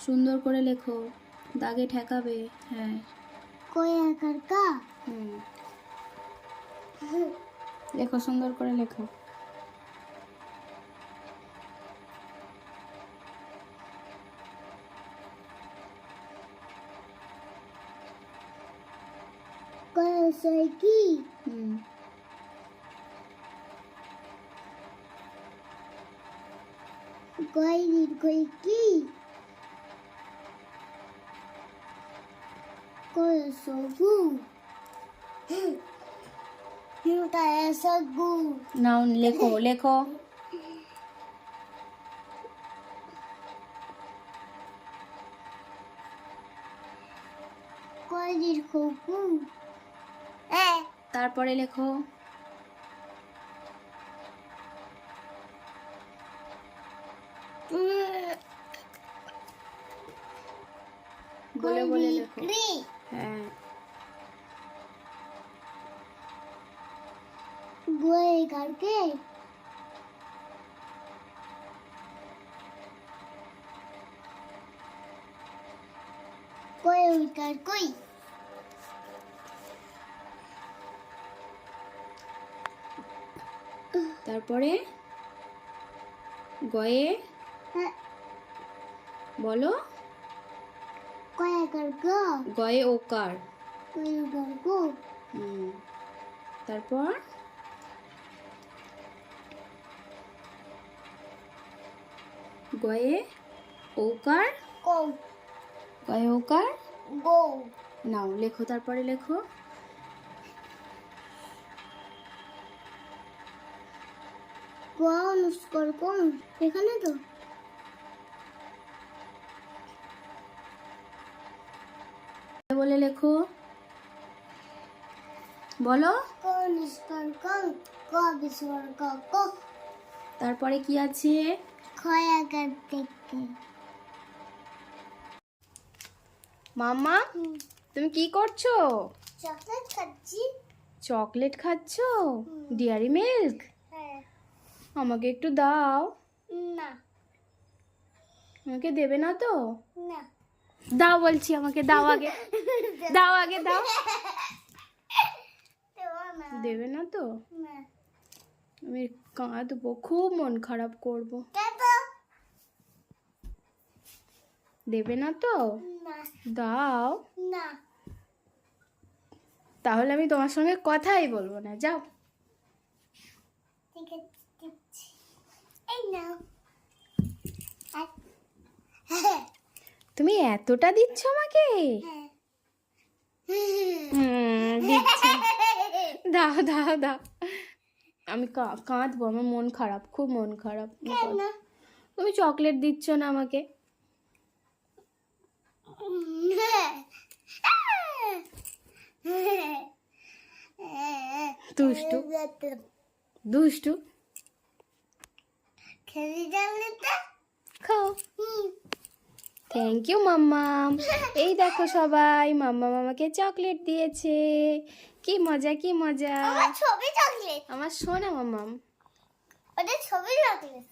সুন্দর করে লেখো, দাগে ঠেকাবে। হ্যাঁ। কই আকার কা লেখো, সুন্দর করে লেখো। কই সই কি কই কই কি কই সগু হিউটা সগু নাও লেখো লেখো। কই খোকু তারপরে লেখো। বলে বলে লেখো। হ্যাঁ। গোয়ে কারকে কই কার কই তারপরে গয়ে বলো। কই কার গো গয়ে ওকার। কই কার গো তারপর গয়ে ওকার। কো গয়ে ওকার গো নাও লেখো, তারপরে লেখো। কোন স্কোর কোন এখানে তো বলে লেখো, বলো। কোন স্কোর কোন ক বিস্কোর ক কো তারপরে কি আছে? খয়া কার থেকে মামা তুমি কি করছো? চকলেট খাচ্ছি। চকলেট খাচ্ছো? Dairy milk? হ্যাঁ। আমাকে একটু দাও। না আমাকে দেবে না তো? না দাও বলছি, আমাকে দাও আগে। দাও আগে দাও। দেবে না তো? না আমি কাঁদবো, খুব মন খারাপ করব। দেবে না তো? না দাও। না তাহলে আমি তোমার সঙ্গে কথাই বলবো না, যাও। ঠিক আছে দিচ্ছি। এই নাও। তুমি এতটা দিচ্ছ আমাকে? দিচ্ছি। দাও দাও দাও। আমি কাঁদবো, আমার মন খারাপ, খুব মন খারাপ। তুমি চকলেট দিচ্ছ না আমাকে। দুষ্টু দুষ্টু। খেলি জানলে তো খাও। থ্যাংক ইউ মাম্মাম। এই দেখো সবাই, মাম্মাম আমাকে চকলেট দিয়েছে। কি মজা কি মজা। আমার ছবি চকলেট আমার সোনা মাম্মাম। ওটা ছবি চকলেট।